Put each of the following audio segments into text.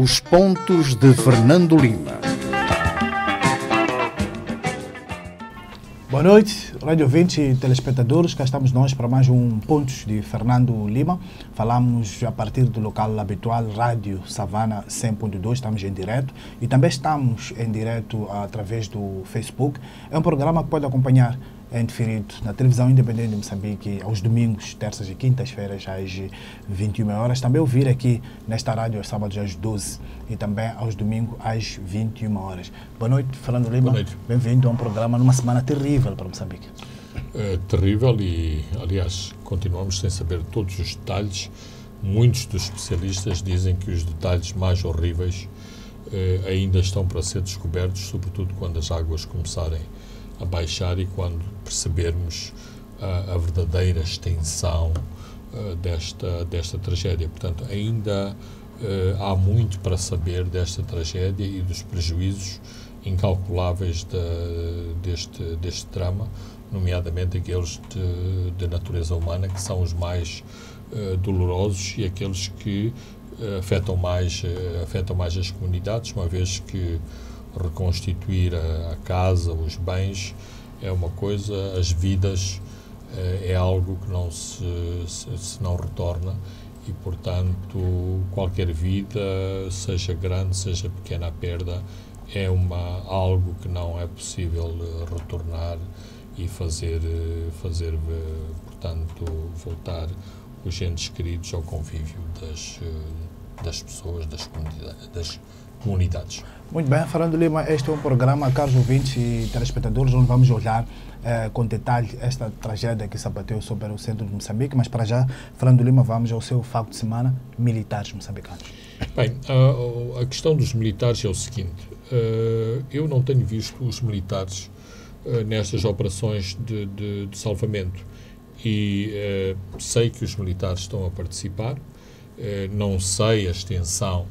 Os pontos de Fernando Lima. Boa noite, rádio ouvintes e telespectadores. Cá estamos nós para mais um Pontos de Fernando Lima. Falamos a partir do local habitual, Rádio Savana 100.2. Estamos em direto e também estamos em direto através do Facebook. É um programa que pode acompanhar em diferido na televisão independente de Moçambique aos domingos, terças e quintas-feiras às 21 horas. Também ouvir aqui nesta rádio aos sábados às 12 e também aos domingos às 21 horas. Boa noite, Fernando Lima. Boa noite. Bem-vindo a um programa numa semana terrível para Moçambique. Terrível e, aliás, continuamos sem saber todos os detalhes. Muitos dos especialistas dizem que os detalhes mais horríveis ainda estão para ser descobertos, sobretudo quando as águas começarem a baixar e quando percebermos a verdadeira extensão desta tragédia. Portanto, ainda há muito para saber desta tragédia e dos prejuízos incalculáveis deste drama, nomeadamente aqueles de natureza humana, que são os mais dolorosos e aqueles que afetam mais as comunidades, uma vez que reconstituir a casa, os bens, é uma coisa, as vidas é algo que não se não retorna e, portanto, qualquer vida, seja grande, seja pequena a perda, é algo que não é possível retornar e fazer, portanto, voltar os entes queridos ao convívio das pessoas, das comunidades. Muito bem, Fernando Lima, este é um programa, caros ouvintes e telespectadores, onde vamos olhar com detalhe esta tragédia que se abateu sobre o centro de Moçambique, mas para já, Fernando Lima, vamos ao seu facto de semana, militares moçambicanos. Bem, a questão dos militares é o seguinte, eu não tenho visto os militares nestas operações de salvamento e sei que os militares estão a participar, não sei a extensão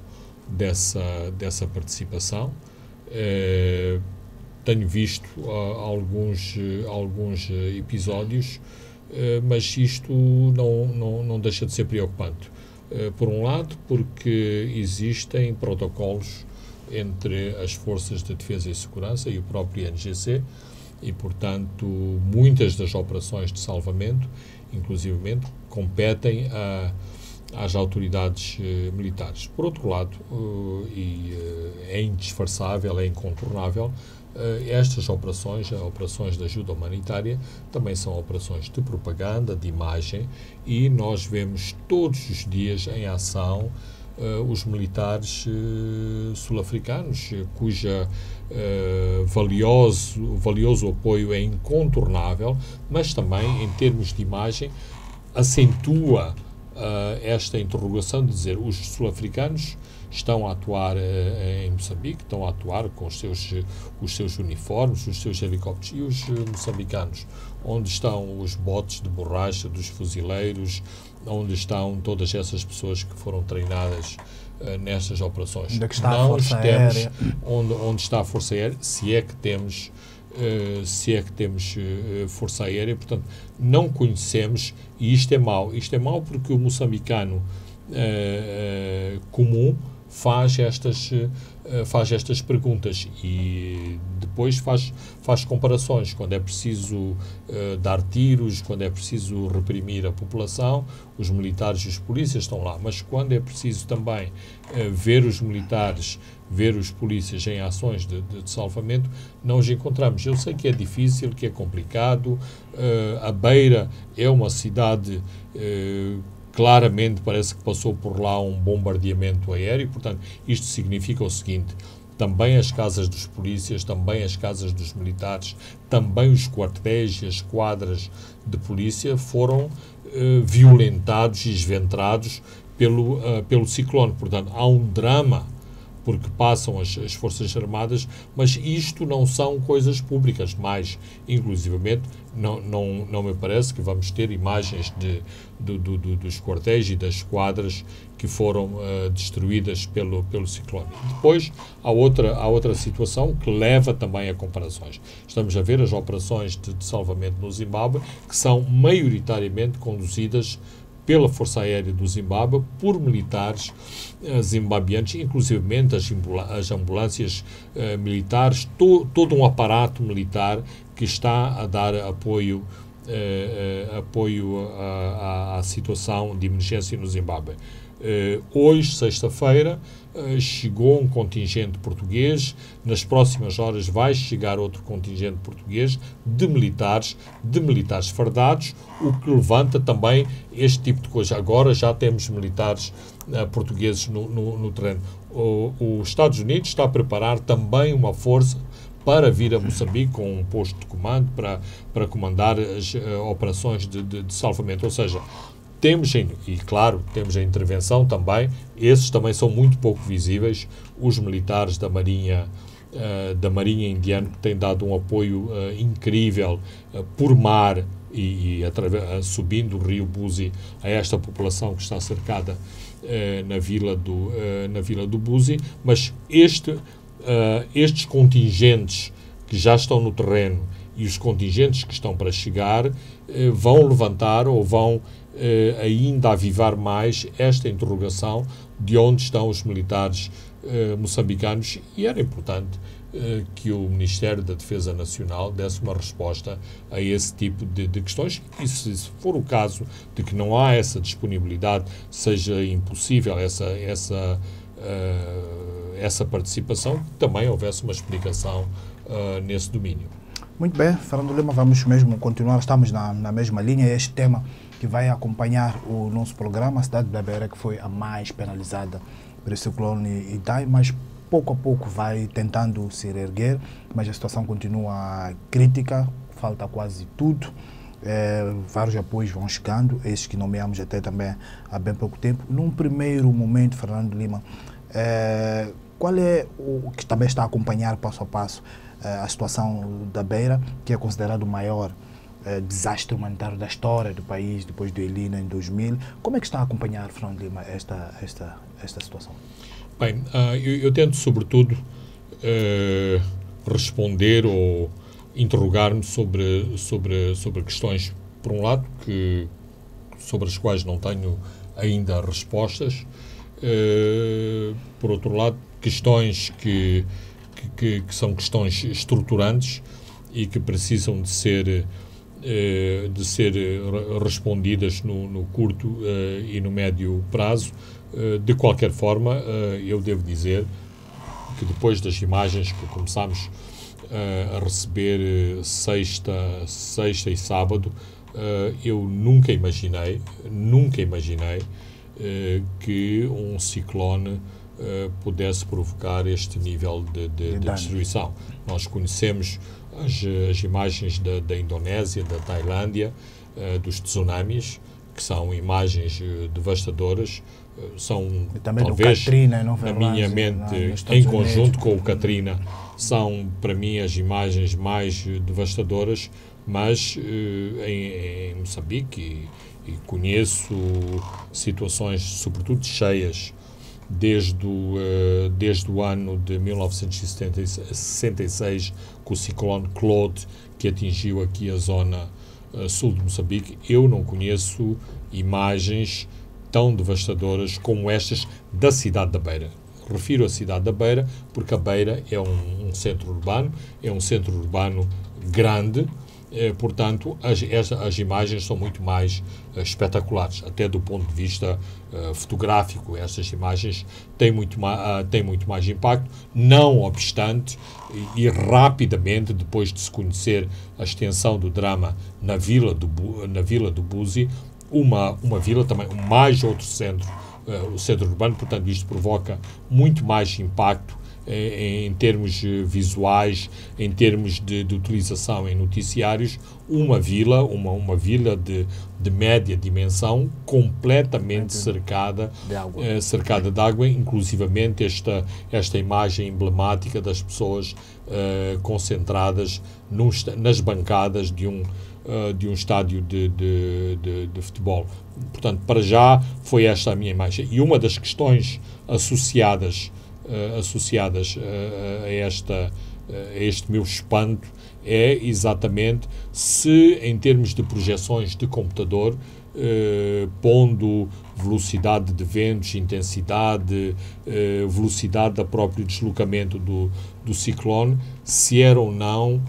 dessa participação. Tenho visto alguns episódios, mas isto não deixa de ser preocupante. Por um lado, porque existem protocolos entre as forças de defesa e segurança e o próprio INGC e, portanto, muitas das operações de salvamento, inclusivamente, competem às autoridades militares. Por outro lado, é indisfarçável, é incontornável, estas operações de ajuda humanitária, também são operações de propaganda, de imagem, e nós vemos todos os dias em ação os militares sul-africanos, cuja valioso apoio é incontornável, mas também, em termos de imagem, acentua esta interrogação de dizer os sul-africanos estão a atuar em Moçambique, estão a atuar com os seus uniformes, os seus helicópteros, e os moçambicanos, onde estão os botes de borracha dos fuzileiros, onde estão todas essas pessoas que foram treinadas nestas operações. Onde é que está a Força Aérea? Onde está a Força Aérea, se é que temos Força Aérea, portanto, não conhecemos, e isto é mau. Isto é mau porque o moçambicano comum faz estas perguntas e depois faz comparações. Quando é preciso dar tiros, quando é preciso reprimir a população, os militares e os polícias estão lá. Mas quando é preciso também ver os militares, ver os polícias em ações de salvamento, não os encontramos. Eu sei que é difícil, que é complicado. A Beira é uma cidade claramente parece que passou por lá um bombardeamento aéreo, portanto, isto significa o seguinte: também as casas dos polícias, também as casas dos militares, também os quartéis e as quadras de polícia foram violentados e esventrados pelo ciclone. Portanto, há um drama porque passam as Forças Armadas, mas isto não são coisas públicas, mas, inclusivamente, não me parece que vamos ter imagens dos quartéis e das quadras que foram destruídas pelo ciclone. Depois, há outra situação que leva também a comparações. Estamos a ver as operações de salvamento no Zimbábue, que são maioritariamente conduzidas pela Força Aérea do Zimbábue, por militares zimbabianos, inclusivamente as ambulâncias militares, todo um aparato militar que está a dar apoio à situação de emergência no Zimbábue. Hoje, sexta-feira, chegou um contingente português, nas próximas horas vai chegar outro contingente português de militares fardados, o que levanta também este tipo de coisa. Agora já temos militares portugueses no terreno. Os Estados Unidos está a preparar também uma força para vir a Moçambique com um posto de comando para comandar as operações de salvamento. Ou seja, temos a intervenção também, esses também são muito pouco visíveis, os militares da Marinha Indiana, que têm dado um apoio incrível por mar e subindo o rio Buzi a esta população que está cercada na vila do Buzi, mas estes contingentes que já estão no terreno e os contingentes que estão para chegar vão levantar ou vão ainda avivar mais esta interrogação de onde estão os militares moçambicanos, e era importante que o Ministério da Defesa Nacional desse uma resposta a esse tipo de questões, e se for o caso de que não há essa disponibilidade, seja impossível essa participação, que também houvesse uma explicação nesse domínio. Muito bem, Fernando Lima, vamos mesmo continuar, estamos na mesma linha. Este tema que vai acompanhar o nosso programa, a cidade da Beira, que foi a mais penalizada pelo ciclone Idai, mas pouco a pouco vai tentando se reerguer, mas a situação continua crítica, falta quase tudo. Vários apoios vão chegando, esses que nomeamos até também há bem pouco tempo. Num primeiro momento, Fernando Lima, qual é o que também está a acompanhar passo a passo a situação da Beira, que é considerado o maior desastre humanitário da história do país, depois do El Niño em 2000. Como é que está a acompanhar, Fernando Lima, esta situação? Bem, eu tento, sobretudo, responder ou interrogar-me sobre questões, por um lado, sobre as quais não tenho ainda respostas, por outro lado, questões que são questões estruturantes e que precisam de ser respondidas no curto e no médio prazo. De qualquer forma, eu devo dizer que depois das imagens que começámos a receber sexta e sábado, eu nunca imaginei que um ciclone pudesse provocar este nível de destruição. Nós conhecemos as imagens da Indonésia, da Tailândia, dos tsunamis, que são imagens devastadoras, são talvez, Katrina, na minha mente, em conjunto com o Katrina, são para mim as imagens mais devastadoras, mas em Moçambique, e conheço situações, sobretudo cheias, desde o ano de 1966, com o ciclone Claude, que atingiu aqui a zona sul de Moçambique. Eu não conheço imagens tão devastadoras como estas da cidade da Beira. Refiro a cidade da Beira porque a Beira é um centro urbano, grande, portanto, as imagens são muito mais espetaculares, até do ponto de vista fotográfico. Estas imagens têm muito mais impacto, não obstante, e rapidamente, depois de se conhecer a extensão do drama na vila do Buzi, uma vila também, mais outro centro, o centro urbano, portanto, isto provoca muito mais impacto em termos visuais, em termos de utilização em noticiários. Uma vila de média dimensão, completamente cercada de água, inclusivamente esta imagem emblemática das pessoas concentradas nas bancadas de um estádio de futebol. Portanto, para já foi esta a minha imagem. E uma das questões associadas a este meu espanto é exatamente se, em termos de projeções de computador, pondo velocidade de ventos, intensidade, velocidade do próprio deslocamento do ciclone, se era ou não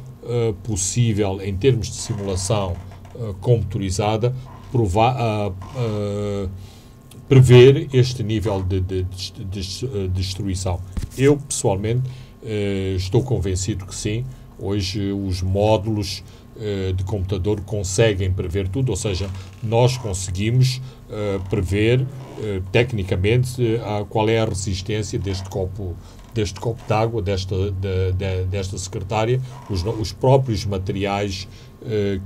possível, em termos de simulação computadorizada, prever este nível de destruição. Eu, pessoalmente, estou convencido que sim. Hoje os módulos de computador conseguem prever tudo, ou seja, nós conseguimos prever tecnicamente qual é a resistência deste copo de água, desta secretária, os próprios materiais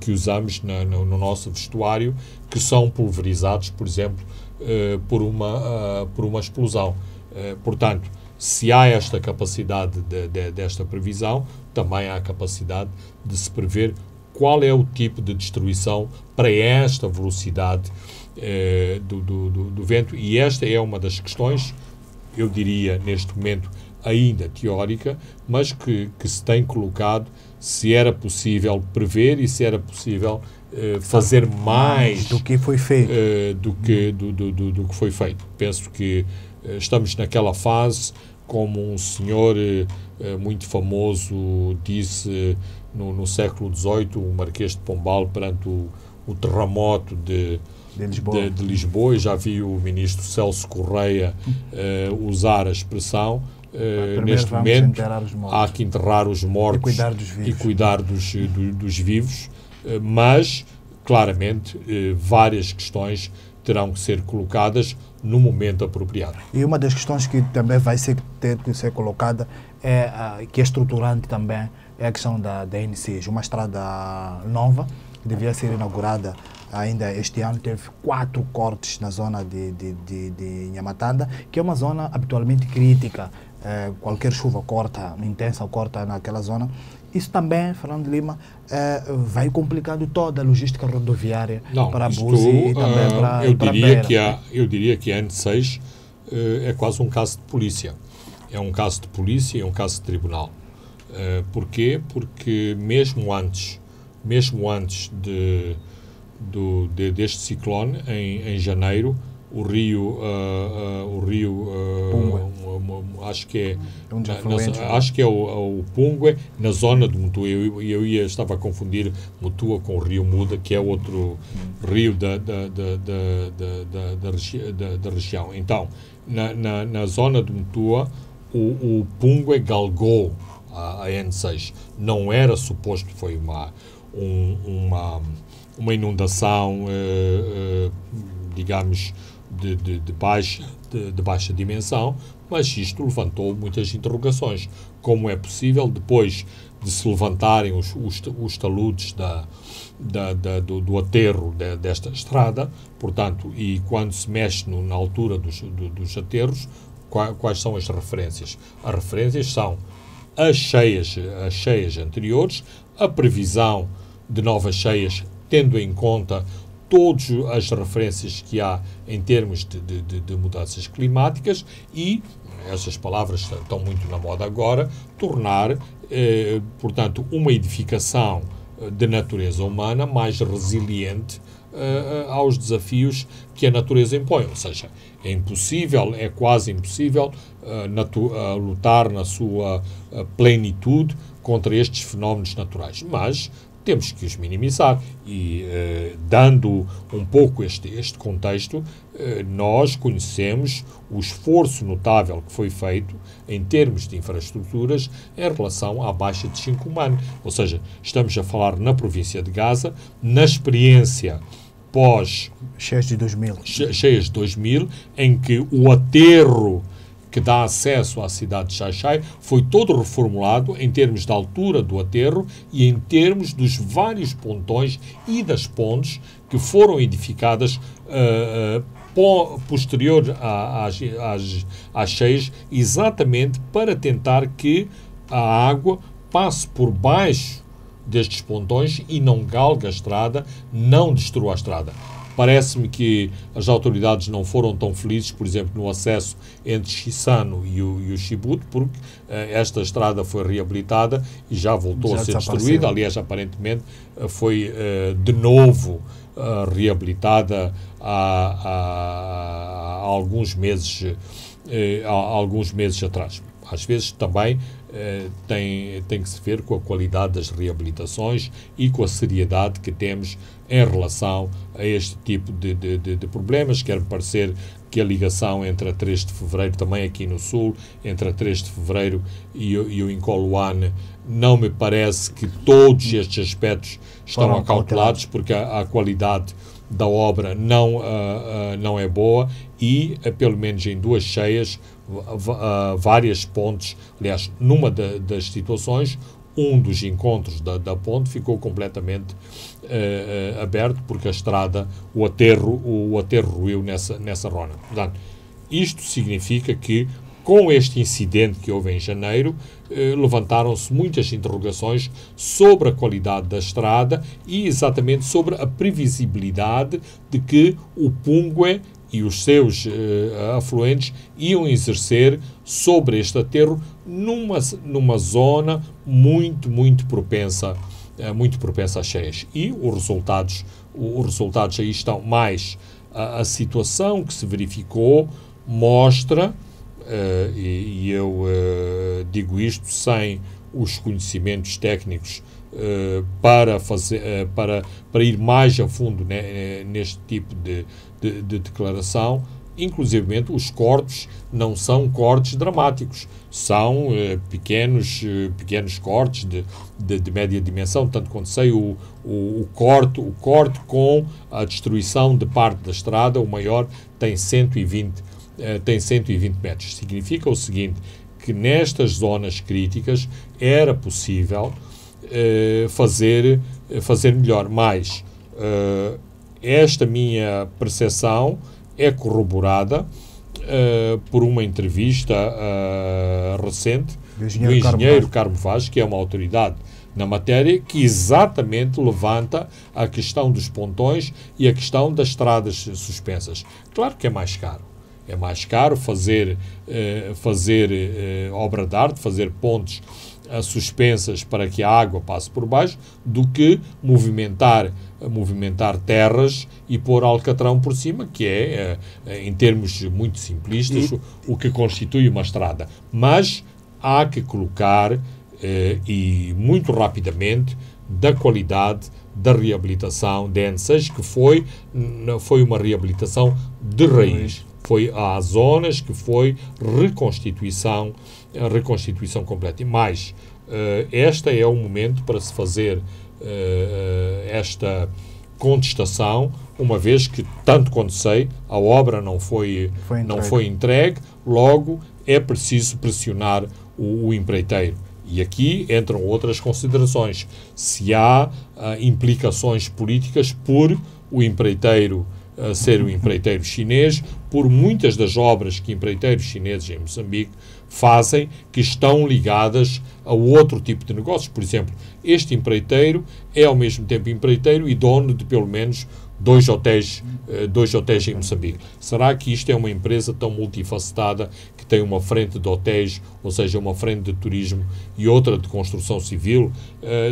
que usamos no nosso vestuário, que são pulverizados, por exemplo, por uma explosão. Portanto, se há esta capacidade desta previsão, também há a capacidade de se prever qual é o tipo de destruição para esta velocidade do vento. E esta é uma das questões, eu diria, neste momento, ainda teórica, mas que se tem colocado se era possível prever e se era possível fazer mais do que foi feito. do que foi feito. Penso que estamos naquela fase, como um senhor muito famoso disse no século XVIII, o Marquês de Pombal, perante o terremoto de Lisboa. Eu já vi o ministro Celso Correia usar a expressão. Neste momento há que enterrar os mortos e cuidar dos vivos, mas claramente várias questões terão que ser colocadas no momento apropriado. E uma das questões que também vai ter que ser colocada que é estruturante também, é a questão da NCs, uma estrada nova que devia ser inaugurada ainda este ano. Teve 4 cortes na zona de Nhamatanda, que é uma zona habitualmente crítica. Qualquer chuva intensa corta naquela zona. Isso também, Fernando Lima, vai complicando toda a logística rodoviária para Buzi e também para Beira. Eu diria que a N6 é quase um caso de polícia. É um caso de polícia e é um caso de tribunal. Porquê? Porque mesmo antes deste ciclone, em janeiro, o rio acho que é o Pungue, na zona de Mutua. Eu estava a confundir Mutua com o rio Muda, que é outro rio da região. Então, na zona de Mutua, o Pungue galgou a N6. Não era suposto, foi uma inundação, digamos, de baixa dimensão, mas isto levantou muitas interrogações. Como é possível, depois de se levantarem os taludes do aterro desta estrada, portanto, e quando se mexe na altura dos aterros, quais são as referências? As referências são as cheias anteriores, a previsão de novas cheias, tendo em conta todas as referências que há em termos de mudanças climáticas e, essas palavras estão muito na moda agora, tornar, portanto, uma edificação de natureza humana mais resiliente aos desafios que a natureza impõe. Ou seja, é quase impossível lutar na sua plenitude contra estes fenómenos naturais, mas temos que os minimizar e, dando um pouco este contexto, nós conhecemos o esforço notável que foi feito em termos de infraestruturas em relação à baixa de Chico humano. Ou seja, estamos a falar na província de Gaza, na experiência cheias de 2000, em que o aterro que dá acesso à cidade de Xai-Xai foi todo reformulado em termos da altura do aterro e em termos dos vários pontões e das pontes que foram edificadas posterior às cheias, exatamente para tentar que a água passe por baixo destes pontões e não galgue a estrada, não destrua a estrada. Parece-me que as autoridades não foram tão felizes, por exemplo, no acesso entre Chissano e o Chibute, porque esta estrada foi reabilitada e já voltou a ser destruída. Aliás, aparentemente foi de novo reabilitada há alguns meses atrás. Às vezes também tem que se ver com a qualidade das reabilitações e com a seriedade que temos em relação a este tipo de problemas. Quer-me parecer que a ligação entre a 3 de Fevereiro, também aqui no Sul, entre a 3 de Fevereiro e o Incoluane, não me parece que todos estes aspectos estão acautelados, porque a qualidade da obra não é boa e, pelo menos em duas cheias, várias pontes, aliás, numa das situações, um dos encontros da ponte ficou completamente aberto, porque a estrada, o aterro ruiu nessa rona. Portanto, isto significa que, com este incidente que houve em janeiro, levantaram-se muitas interrogações sobre a qualidade da estrada e exatamente sobre a previsibilidade de que o Pungue e os seus afluentes iam exercer sobre este aterro numa zona muito propensa às cheias. E os resultados aí estão. Mais a situação que se verificou mostra, e eu digo isto sem os conhecimentos técnicos para ir mais a fundo neste tipo de declaração. Inclusivamente, os cortes não são cortes dramáticos, são pequenos cortes de média dimensão. Tanto quanto sei, o corte com a destruição de parte da estrada, o maior, tem 120 metros. Significa o seguinte, que nestas zonas críticas era possível fazer melhor. Mas esta minha percepção é corroborada por uma entrevista recente do engenheiro Carmo Vaz, que é uma autoridade na matéria, que exatamente levanta a questão dos pontões e a questão das estradas suspensas. Claro que é mais caro. É mais caro fazer obra de arte, fazer pontes suspensas para que a água passe por baixo, do que movimentar terras e pôr alcatrão por cima, que é, em termos muito simplistas, o que constitui uma estrada. Mas há que colocar, e muito rapidamente, da qualidade da reabilitação da N6, que foi uma reabilitação de raiz. Há zonas que foi reconstituição completa. E mais, este é o momento para se fazer esta contestação, uma vez que, tanto quanto sei, a obra não foi entregue, logo é preciso pressionar o empreiteiro. E aqui entram outras considerações. Se há implicações políticas por o empreiteiro ser um empreiteiro chinês, por muitas das obras que empreiteiros chineses em Moçambique fazem, que estão ligadas a outro tipo de negócios. Por exemplo, este empreiteiro é ao mesmo tempo empreiteiro e dono de pelo menos dois hotéis em Moçambique. Será que isto é uma empresa tão multifacetada, que tem uma frente de hotéis, ou seja, uma frente de turismo e outra de construção civil?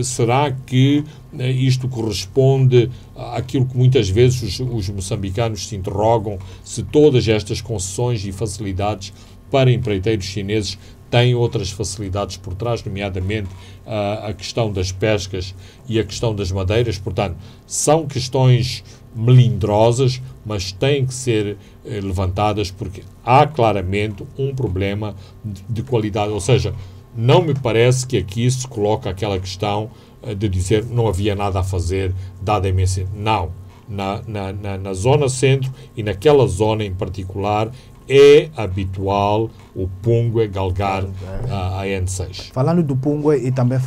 Será que isto corresponde àquilo que muitas vezes os moçambicanos se interrogam, se todas estas concessões e facilidades para empreiteiros chineses têm outras facilidades por trás, nomeadamente a questão das pescas e a questão das madeiras? Portanto, são questões melindrosas, mas têm que ser levantadas, porque há claramente um problema de qualidade. Ou seja, não me parece que aqui se coloca aquela questão de dizer não havia nada a fazer, dada a imensidão. Não. Na zona centro e naquela zona em particular, é habitual o Pungue galgar a N6. Falando do Pungue e também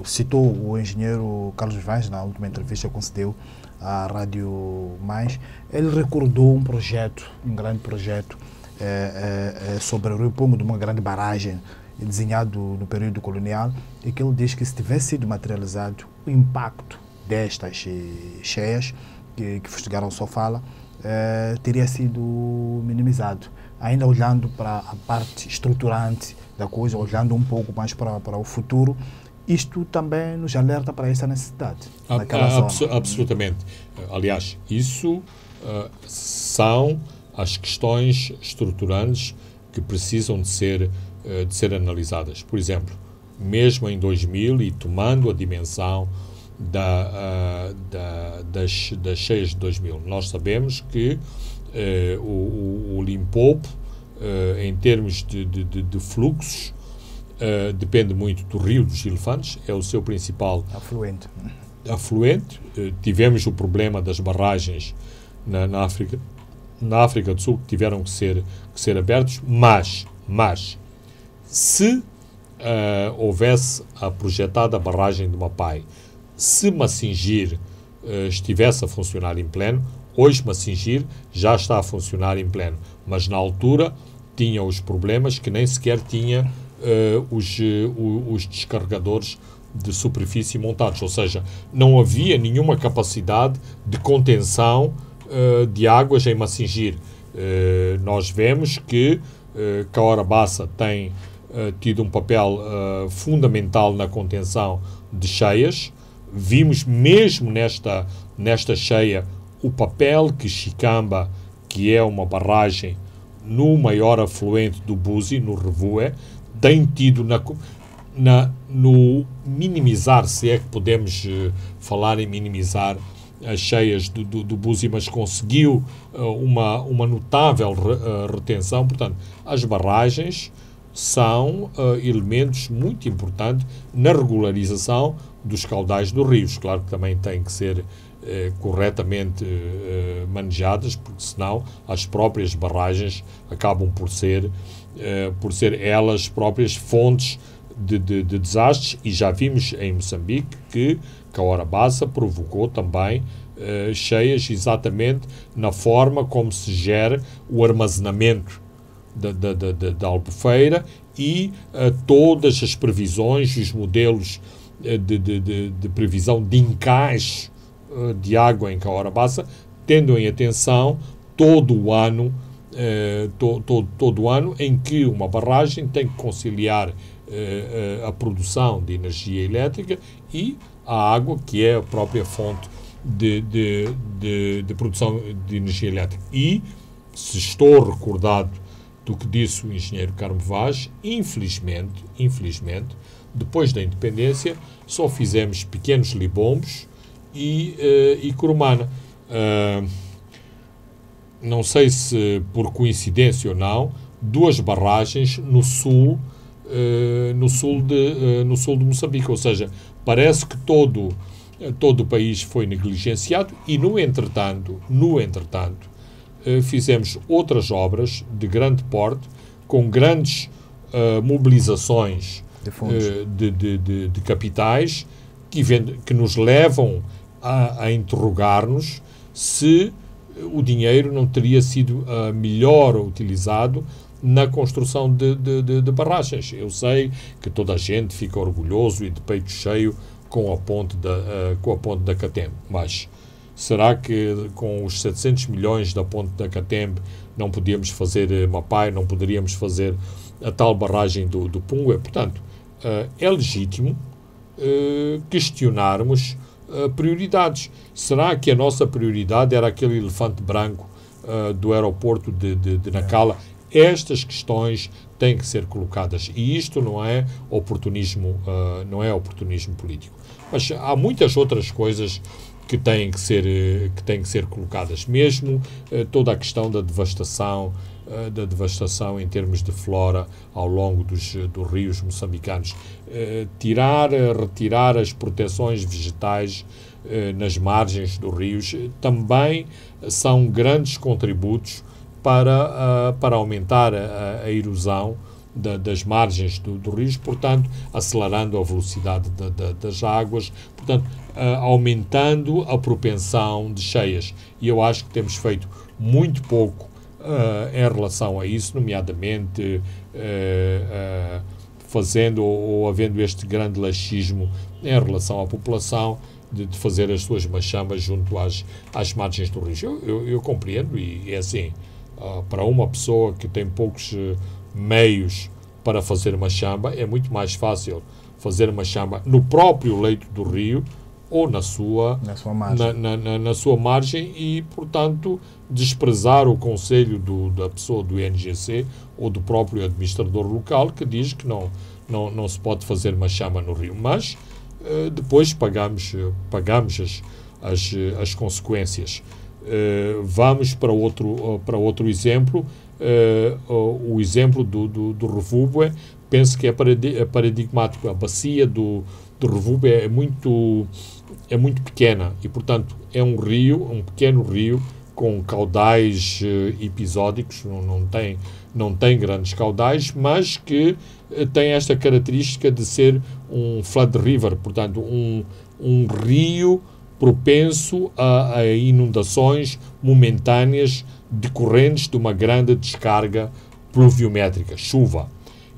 citou o engenheiro Carlos Vaz na última entrevista que concedeu à Rádio Mais, ele recordou um grande projeto sobre o Rio Pungue, de uma grande barragem desenhado no período colonial, e que ele diz que, se tivesse sido materializado, o impacto destas cheias que fustigaram sua fala, teria sido minimizado. Ainda olhando para a parte estruturante da coisa, olhando um pouco mais para o futuro, isto também nos alerta para essa necessidade. Absolutamente. Aliás, isso são as questões estruturantes que precisam de ser analisadas. Por exemplo, mesmo em 2000 e tomando a dimensão das cheias de 2000, nós sabemos que o Limpopo, em termos de fluxos, depende muito do Rio dos Elefantes, é o seu principal afluente. Tivemos o problema das barragens na África do Sul, que tiveram que ser abertos, mas se houvesse a projetada barragem de Mapai, se Macingir estivesse a funcionar em pleno, hoje Macingir já está a funcionar em pleno, mas na altura tinha os problemas que nem sequer tinha os descarregadores de superfície montados, ou seja, não havia nenhuma capacidade de contenção de águas em Macingir. Nós vemos que Cahora Bassa tem tido um papel fundamental na contenção de cheias. Vimos mesmo nesta cheia o papel que Chicamba, que é uma barragem no maior afluente do Buzi, no Revoé, tem tido no minimizar, se é que podemos falar em minimizar as cheias do Buzi, mas conseguiu uma notável retenção. Portanto, as barragens são elementos muito importantes na regularização dos caudais dos rios. Claro que também têm que ser corretamente manejadas, porque senão as próprias barragens acabam por ser elas próprias fontes de desastres, e já vimos em Moçambique que Cahora Bassa provocou também cheias exatamente na forma como se gera o armazenamento da Albufeira e todas as previsões, os modelos de previsão de encaixe de água em Cahora Bassa, tendo em atenção todo o ano em que uma barragem tem que conciliar a produção de energia elétrica e a água, que é a própria fonte de produção de energia elétrica. E, se estou recordado do que disse o engenheiro Carmo Vaz, infelizmente, depois da independência, só fizemos pequenos libombos e Curumana. Não sei se por coincidência ou não, duas barragens no sul de Moçambique, ou seja, parece que todo o país foi negligenciado e, no entretanto, fizemos outras obras de grande porte, com grandes mobilizações de capitais que nos levam a interrogar-nos se o dinheiro não teria sido melhor utilizado na construção de barragens. Eu sei que toda a gente fica orgulhoso e de peito cheio com a ponte da Catembe, mas será que com os 700 milhões da ponte da Catembe não podíamos fazer Mapai, não poderíamos fazer a tal barragem do Pungue? Portanto, é legítimo questionarmos prioridades. Será que a nossa prioridade era aquele elefante branco do aeroporto de Nacala? Estas questões têm que ser colocadas, e isto não é oportunismo político. Mas há muitas outras coisas que têm que ser colocadas, mesmo toda a questão da devastação em termos de flora ao longo dos rios moçambicanos. Retirar as proteções vegetais nas margens dos rios também são grandes contributos para aumentar a erosão das margens dos rios, portanto, acelerando a velocidade das águas, portanto, aumentando a propensão de cheias. E eu acho que temos feito muito pouco em relação a isso, nomeadamente fazendo ou havendo este grande laxismo em relação à população, de fazer as suas machambas junto às margens do rio. Eu compreendo, e é assim, para uma pessoa que tem poucos meios para fazer machamba, é muito mais fácil fazer machamba no próprio leito do rio ou na sua margem e, portanto, desprezar o conselho da pessoa do INGC ou do próprio administrador local que diz que não se pode fazer machamba no rio. Mas depois pagamos as consequências. Vamos para outro exemplo, o exemplo do Revúbue. Penso que é paradigmático. A bacia do Revúbue é muito pequena e, portanto, é um pequeno rio com caudais episódicos, não tem grandes caudais, mas que tem esta característica de ser um flood river, portanto, um rio propenso a inundações momentâneas decorrentes de uma grande descarga pluviométrica, chuva.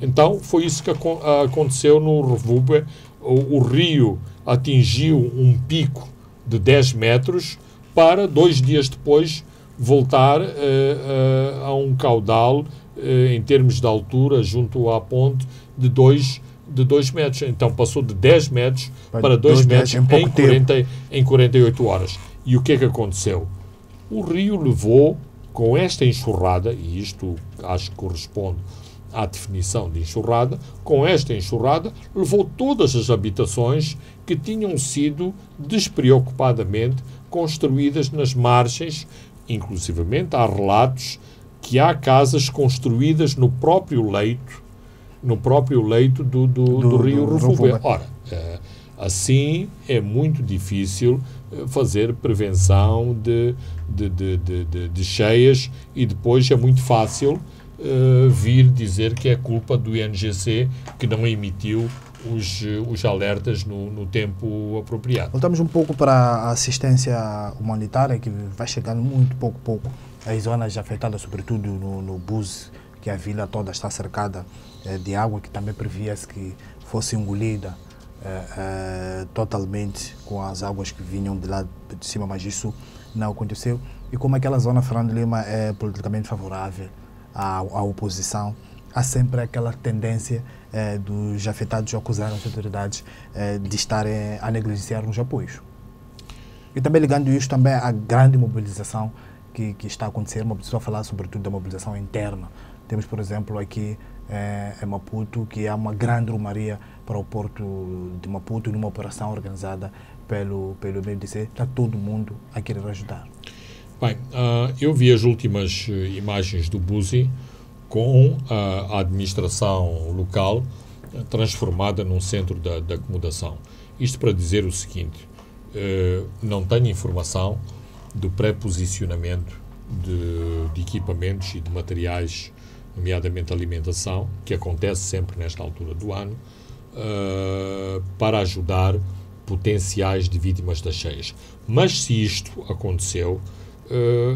Então, foi isso que aconteceu no Revúbue. O rio atingiu um pico de 10 metros para 2 dias depois voltar a um caudal, em termos de altura, junto à ponte, de 2 metros. Então passou de 10 metros para 2 metros em 48 horas. E o que é que aconteceu? O rio levou, com esta enxurrada, e isto acho que corresponde à definição de enxurrada, com esta enxurrada levou todas as habitações que tinham sido despreocupadamente construídas nas margens. Inclusivamente há relatos que há casas construídas no próprio leito do rio Revúbue. Ora, assim é muito difícil fazer prevenção de cheias, e depois é muito fácil vir dizer que é culpa do INGC que não emitiu os alertas no tempo apropriado. Voltamos um pouco para a assistência humanitária, que vai chegando muito pouco a pouco às zonas afetadas, sobretudo no Buzi, que a vila toda está cercada de água, que também previa-se que fosse engolida totalmente com as águas que vinham de lá de cima, mas isso não aconteceu. E como aquela zona, Fernando Lima, é politicamente favorável à oposição, há sempre aquela tendência dos afetados a acusar as autoridades de estarem a negligenciar os apoios. E também ligando isso também à grande mobilização que está a acontecer, uma pessoa falar sobretudo da mobilização interna. Temos, por exemplo, aqui em Maputo, que há uma grande romaria para o porto de Maputo, numa operação organizada pelo MDC. Está todo mundo a querer ajudar. Bem, eu vi as últimas imagens do Buzi com a administração local transformada num centro de acomodação. Isto para dizer o seguinte: não tenho informação do pré-posicionamento de equipamentos e de materiais, nomeadamente alimentação, que acontece sempre nesta altura do ano, para ajudar potenciais de vítimas das cheias. Mas se isto aconteceu,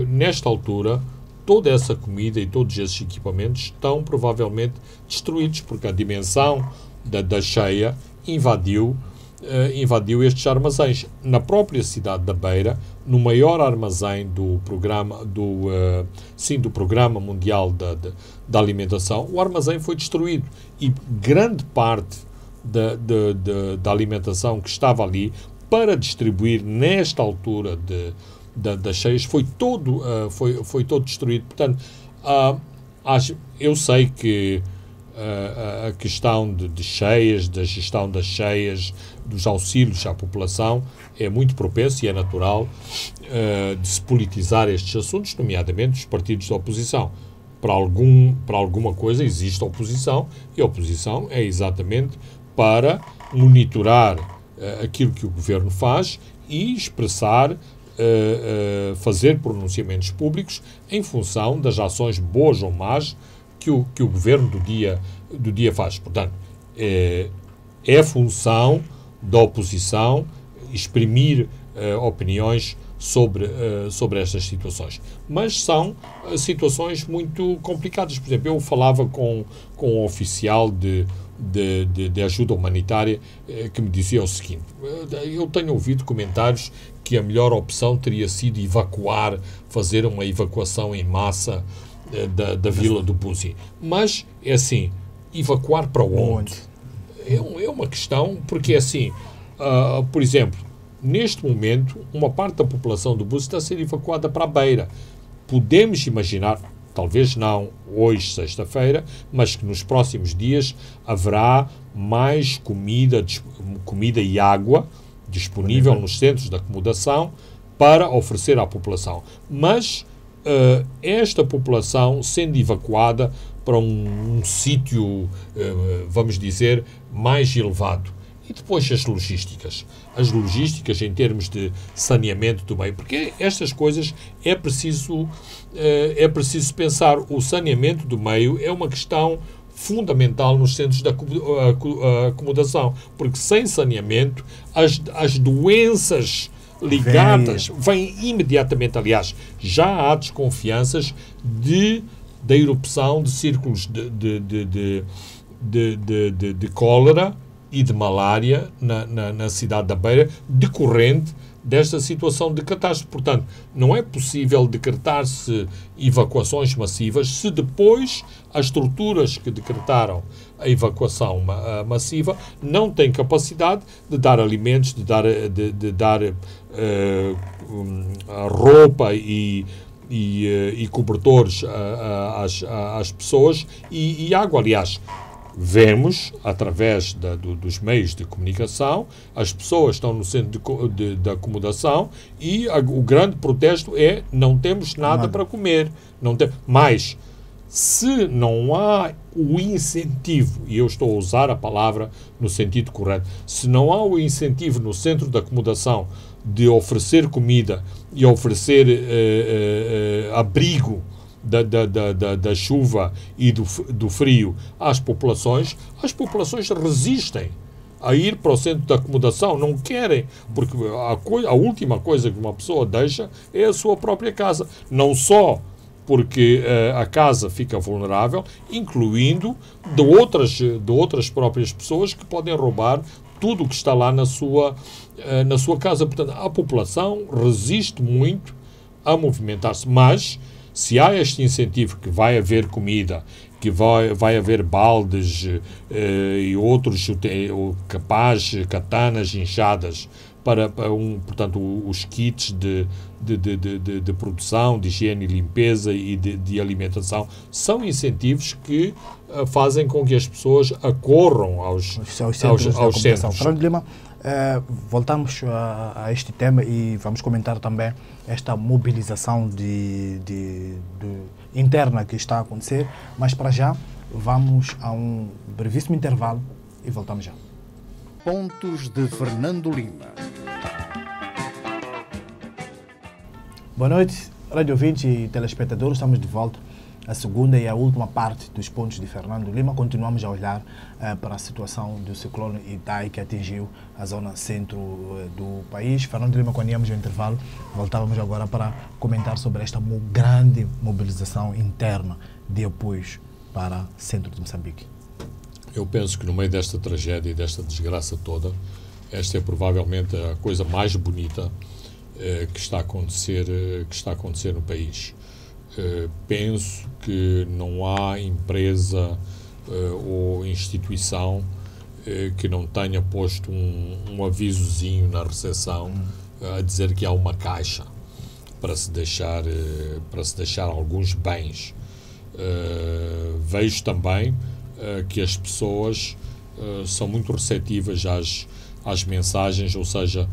nesta altura, toda essa comida e todos esses equipamentos estão provavelmente destruídos, porque a dimensão da cheia invadiu estes armazéns. Na própria cidade da Beira, no maior armazém do Programa Mundial da Alimentação, o armazém foi destruído e grande parte da alimentação que estava ali para distribuir nesta altura das cheias foi todo destruído. Portanto, eu sei que a questão de cheias, da gestão das cheias, dos auxílios à população é muito propenso e é natural de se politizar estes assuntos, nomeadamente os partidos da oposição. Para alguma coisa existe a oposição, e a oposição é exatamente para monitorar aquilo que o governo faz e expressar, fazer pronunciamentos públicos em função das ações boas ou más que o governo do dia faz. Portanto, é função da oposição exprimir opiniões sobre estas situações. Mas são situações muito complicadas. Por exemplo, eu falava com um oficial de ajuda humanitária que me dizia o seguinte: eu tenho ouvido comentários que a melhor opção teria sido fazer uma evacuação em massa da vila do Buzi. Mas, é assim, evacuar para onde? É uma questão, porque é assim, por exemplo, neste momento, uma parte da população do Buzi está a ser evacuada para a Beira. Podemos imaginar, talvez não hoje, sexta-feira, mas que nos próximos dias haverá mais comida e água disponível nos centros de acomodação para oferecer à população. Mas esta população sendo evacuada para um sítio, vamos dizer, mais elevado. E depois as logísticas. As logísticas em termos de saneamento do meio. Porque estas coisas é preciso pensar. O saneamento do meio é uma questão fundamental nos centros de acomodação. Porque sem saneamento, as doenças ligadas vêm imediatamente. Aliás, já há desconfianças da erupção de círculos de cólera e de malária na cidade da Beira, decorrente desta situação de catástrofe. Portanto, não é possível decretar-se evacuações massivas se depois as estruturas que decretaram a evacuação massiva não têm capacidade de dar alimentos, de dar roupa e cobertores às pessoas e água. Aliás, vemos, através dos meios de comunicação, as pessoas estão no centro de acomodação e o grande protesto é: não temos nada para comer. Mas, se não há o incentivo, e eu estou a usar a palavra no sentido correto, se não há o incentivo no centro de acomodação de oferecer comida e oferecer abrigo da chuva e do frio às populações, as populações resistem a ir para o centro de acomodação, não querem, porque a última coisa que uma pessoa deixa é a sua própria casa, não só porque a casa fica vulnerável, incluindo de outras próprias pessoas que podem roubar tudo o que está lá na sua casa. Portanto, a população resiste muito a movimentar-se, mas se há este incentivo que vai haver comida, que vai haver baldes e outros capazes, katanas inchadas portanto, os kits de produção, de higiene e limpeza e de alimentação, são incentivos que fazem com que as pessoas acorram aos centros. Fernando Lima, voltamos a este tema e vamos comentar também esta mobilização interna que está a acontecer, mas para já vamos a um brevíssimo intervalo e voltamos já. Pontos de Fernando Lima. Boa noite, rádio ouvintes e telespectadores. Estamos de volta. A segunda e a última parte dos pontos de Fernando Lima. Continuamos a olhar para a situação do ciclone Idai que atingiu a zona centro do país. Fernando Lima, quando íamos ao intervalo, voltávamos agora para comentar sobre esta grande mobilização interna de apoios para o centro de Moçambique. Eu penso que no meio desta tragédia e desta desgraça toda, esta é provavelmente a coisa mais bonita que está a acontecer no país. Penso que não há empresa ou instituição que não tenha posto um avisozinho na recepção a dizer que há uma caixa para se deixar alguns bens. Vejo também que as pessoas são muito receptivas às mensagens, ou seja,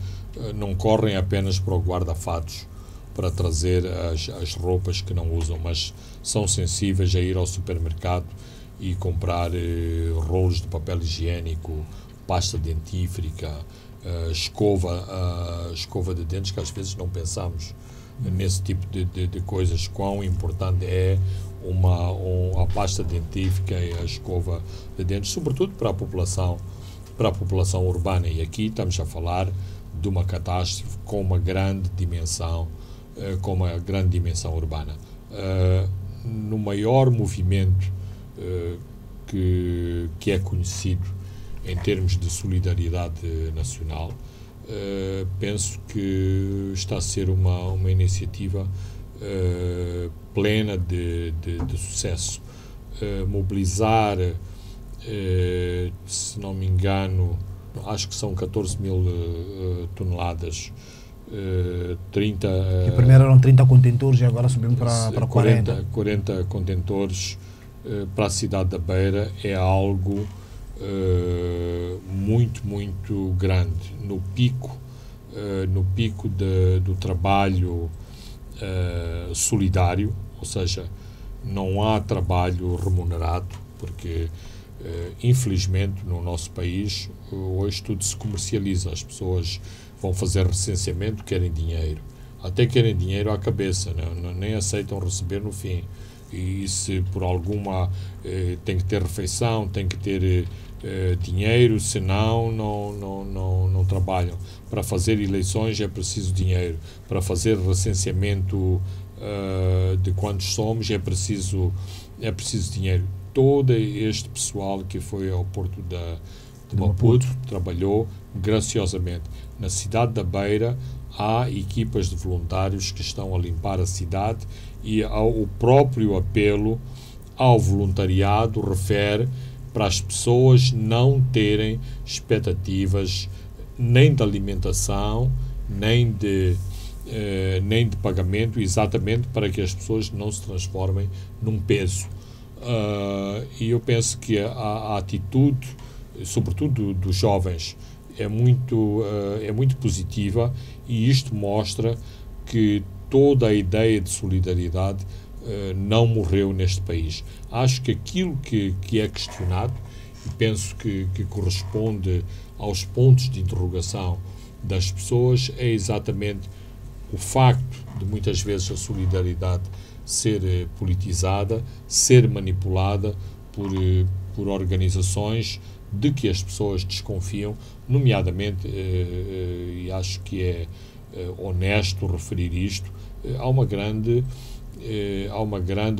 não correm apenas para o guarda-fatos para trazer as roupas que não usam, mas são sensíveis a ir ao supermercado e comprar rolos de papel higiênico, pasta dentífrica, escova de dentes, que às vezes não pensamos nesse tipo de coisas, quão importante é a pasta dentífrica e a escova de dentes, sobretudo para a população urbana. E aqui estamos a falar de uma catástrofe com uma grande dimensão urbana. No maior movimento que é conhecido em termos de solidariedade nacional, penso que está a ser uma iniciativa plena de sucesso. Mobilizar, se não me engano, acho que são 14 mil toneladas, 30... Que primeiro eram 30 contentores e agora subimos para 40. 40 contentores para a cidade da Beira é algo muito, muito grande. No pico do trabalho solidário, ou seja, não há trabalho remunerado, porque infelizmente no nosso país hoje tudo se comercializa. As pessoas vão fazer recenseamento, querem dinheiro, até querem dinheiro à cabeça, nem aceitam receber no fim. E se por alguma tem que ter refeição, tem que ter dinheiro, senão não trabalham. Para fazer eleições é preciso dinheiro, para fazer recenseamento de quantos somos é preciso dinheiro. Todo este pessoal que foi ao Porto de Maputo trabalhou graciosamente. Na cidade da Beira há equipas de voluntários que estão a limpar a cidade, e o próprio apelo ao voluntariado refere para as pessoas não terem expectativas nem de alimentação, nem de pagamento, exatamente para que as pessoas não se transformem num peso. E eu penso que a atitude, sobretudo dos jovens, é muito positiva, e isto mostra que toda a ideia de solidariedade não morreu neste país. Acho que aquilo que é questionado, e penso que corresponde aos pontos de interrogação das pessoas, é exatamente o facto de muitas vezes a solidariedade ser politizada, ser manipulada por organizações de que as pessoas desconfiam, nomeadamente, e acho que é honesto referir isto, há uma grande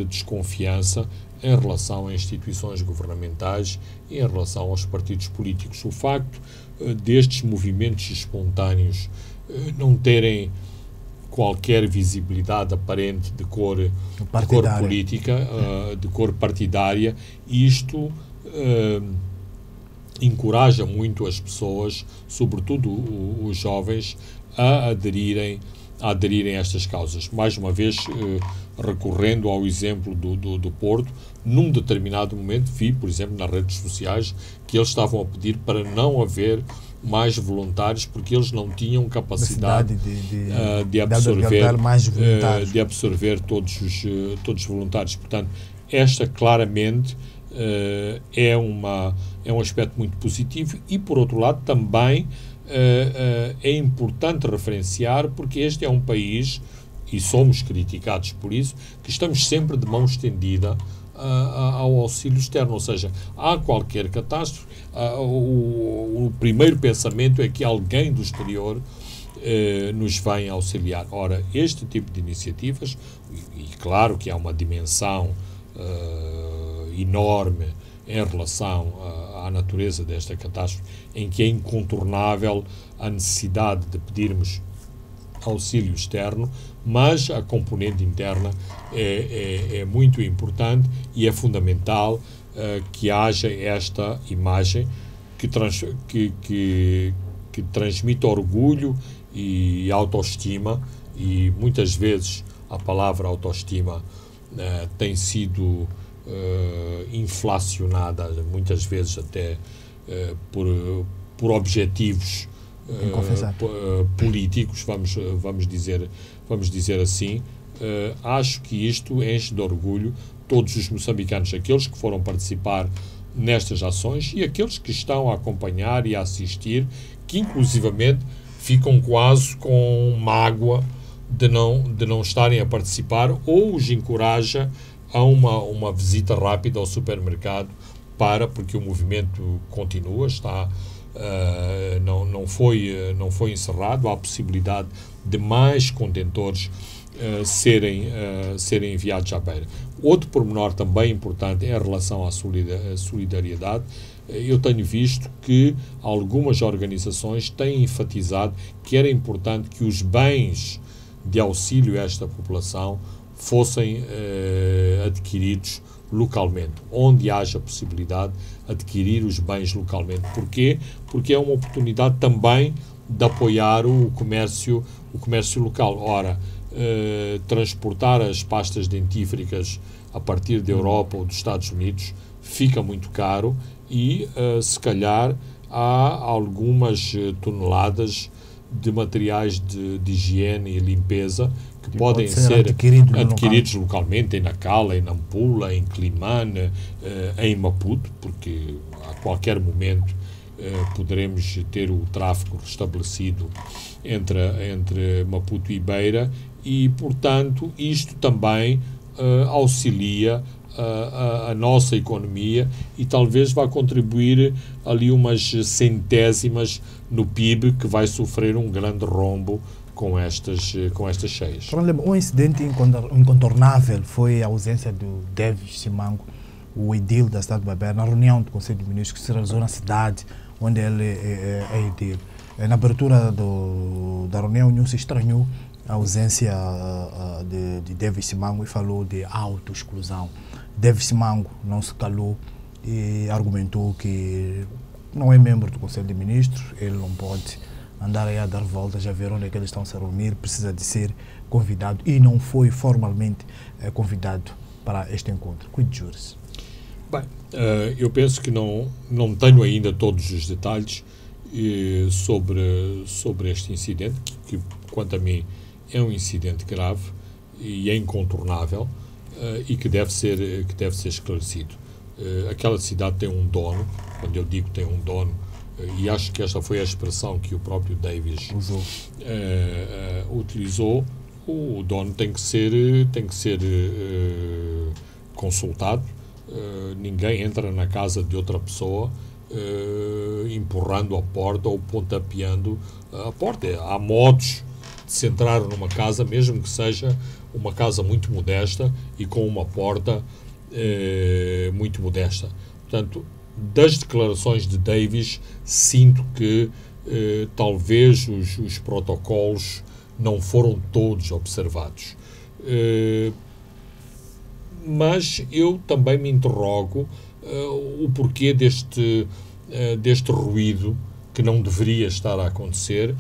desconfiança em relação a instituições governamentais e em relação aos partidos políticos. O facto destes movimentos espontâneos não terem qualquer visibilidade aparente de cor política, de cor partidária, isto encoraja muito as pessoas, sobretudo os jovens, a aderirem a estas causas. Mais uma vez, recorrendo ao exemplo do Porto, num determinado momento vi, por exemplo, nas redes sociais, que eles estavam a pedir para não haver mais voluntários, porque eles não tinham capacidade de absorver todos os voluntários. Portanto, esta claramente é um aspecto muito positivo, e por outro lado também é importante referenciar, porque este é um país, e somos criticados por isso, que estamos sempre de mão estendida ao auxílio externo, ou seja, há qualquer catástrofe, o primeiro pensamento é que alguém do exterior nos vem auxiliar. Ora, este tipo de iniciativas, e claro que há uma dimensão enorme em relação à natureza desta catástrofe, em que é incontornável a necessidade de pedirmos auxílio externo, mas a componente interna é muito importante, e é fundamental que haja esta imagem que transmite orgulho e autoestima, e muitas vezes a palavra autoestima tem sido inflacionada, muitas vezes até por objetivos políticos, vamos dizer assim. Acho que isto enche de orgulho todos os moçambicanos, aqueles que foram participar nestas ações e aqueles que estão a acompanhar e a assistir, que inclusivamente ficam quase com mágoa de não estarem a participar, ou os encoraja a uma visita rápida ao supermercado, porque o movimento continua, está não foi encerrado. Há a possibilidade de mais contentores serem enviados à Beira. Outro pormenor também importante em relação à solidariedade. Eu tenho visto que algumas organizações têm enfatizado que era importante que os bens de auxílio a esta população fossem adquiridos localmente, onde haja possibilidade de adquirir os bens localmente. Porquê? Porque é uma oportunidade também de apoiar o comércio local. Ora, transportar as pastas dentífricas a partir da Europa ou dos Estados Unidos fica muito caro e, se calhar, há algumas toneladas de materiais de higiene e limpeza que podem ser adquiridos localmente, em Nacala, em Nampula, em Climane, em Maputo, porque a qualquer momento poderemos ter o tráfego restabelecido entre Maputo e Beira e, portanto, isto também auxilia a nossa economia e talvez vá contribuir ali umas centésimas no PIB, que vai sofrer um grande rombo com estas cheias. Um incidente incontornável foi a ausência do Davis Simango, o edil da cidade de Beira, na reunião do Conselho de Ministros que se realizou na cidade onde ele é edil. Na abertura da reunião, o Nuno se estranhou a ausência de Davis Simango e falou de autoexclusão. Davis Simango não se calou e argumentou que não é membro do Conselho de Ministros, ele não pode andar aí a dar voltas a ver onde é que eles estão se reunir, precisa de ser convidado e não foi formalmente convidado para este encontro. Cuide, Júris. Bem, eu penso que não tenho ainda todos os detalhes sobre este incidente, que quanto a mim é um incidente grave e é incontornável e que deve ser esclarecido. Aquela cidade tem um dono, quando eu digo tem um dono, e acho que esta foi a expressão que o próprio Davis utilizou, o dono tem que ser consultado. Ninguém entra na casa de outra pessoa empurrando a porta ou pontapeando a porta. Há modos de se entrar numa casa, mesmo que seja uma casa muito modesta e com uma porta muito modesta. Portanto, das declarações de Davis, sinto que talvez os protocolos não foram todos observados. Mas eu também me interrogo o porquê deste ruído que não deveria estar a acontecer,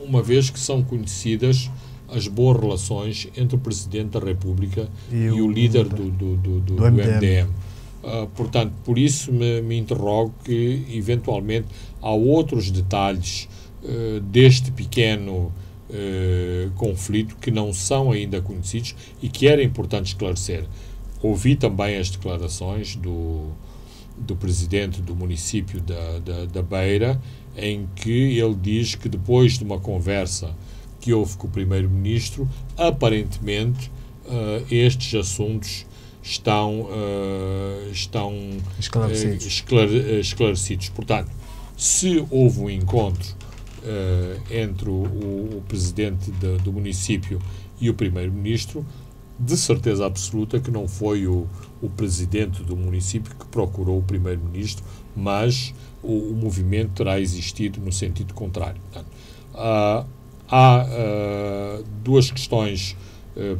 uma vez que são conhecidas as boas relações entre o Presidente da República e o líder do MDM. Portanto, por isso me interrogo que, eventualmente, há outros detalhes deste pequeno conflito que não são ainda conhecidos e que era importante esclarecer. Ouvi também as declarações do presidente do município da Beira, em que ele diz que depois de uma conversa que houve com o primeiro-ministro, aparentemente estes assuntos estão esclarecidos. Portanto, se houve um encontro entre o presidente do município e o primeiro-ministro, de certeza absoluta que não foi o presidente do município que procurou o primeiro-ministro, mas o movimento terá existido no sentido contrário. Portanto, há duas questões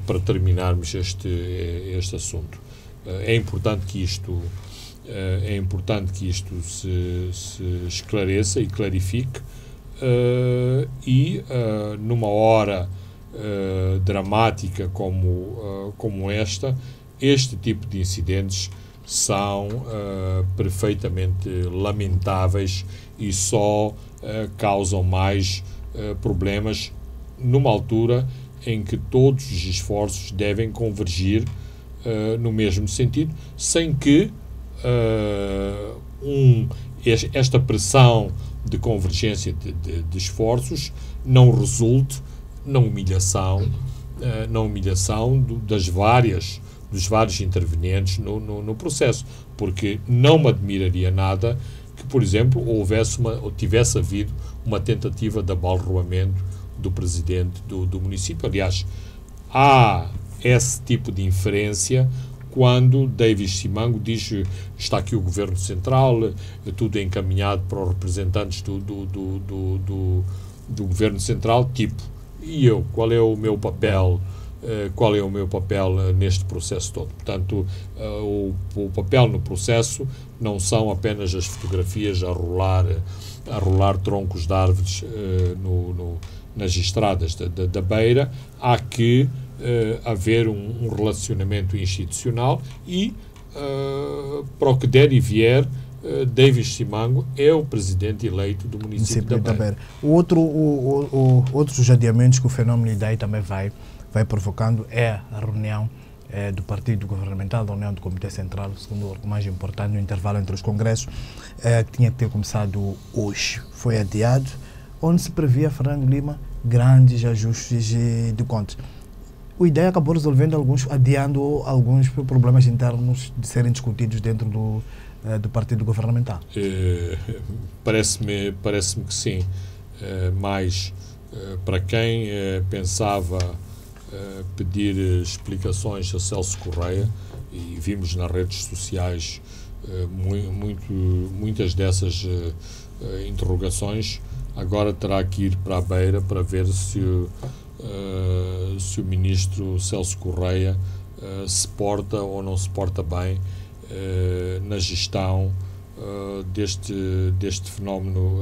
para terminarmos este assunto. É importante que isto se esclareça e clarifique numa hora dramática como esta, este tipo de incidentes são perfeitamente lamentáveis e só causam mais problemas numa altura em que todos os esforços devem convergir no mesmo sentido, sem que esta pressão de convergência de esforços não resulte na humilhação dos vários intervenientes no processo, porque não me admiraria nada que, por exemplo, ou tivesse havido uma tentativa de abalroamento do presidente do município. Aliás, há esse tipo de inferência quando David Simango diz está aqui o Governo Central, tudo é encaminhado para os representantes do Governo Central, tipo, e eu, qual é o meu papel? Qual é o meu papel neste processo todo? Portanto, o papel no processo não são apenas as fotografias a rolar troncos de árvores nas estradas da Beira. Há que haver um relacionamento institucional e, para o que der e vier, David Simango é o presidente eleito do município da Beira. Outros adiamentos que o fenómeno IDEI também vai provocando é a reunião do partido governamental, da reunião do Comitê Central, segundo o mais importante, no intervalo entre os congressos, que tinha que ter começado hoje. Foi adiado, onde se previa, Fernando Lima, grandes ajustes de contas. O IDEI acabou adiando alguns problemas internos de serem discutidos dentro do partido governamental. Parece-me que sim, mas para quem pensava pedir explicações a Celso Correia, e vimos nas redes sociais muitas dessas interrogações, agora terá que ir para a Beira para ver se o ministro Celso Correia se porta ou não se porta bem na gestão deste fenómeno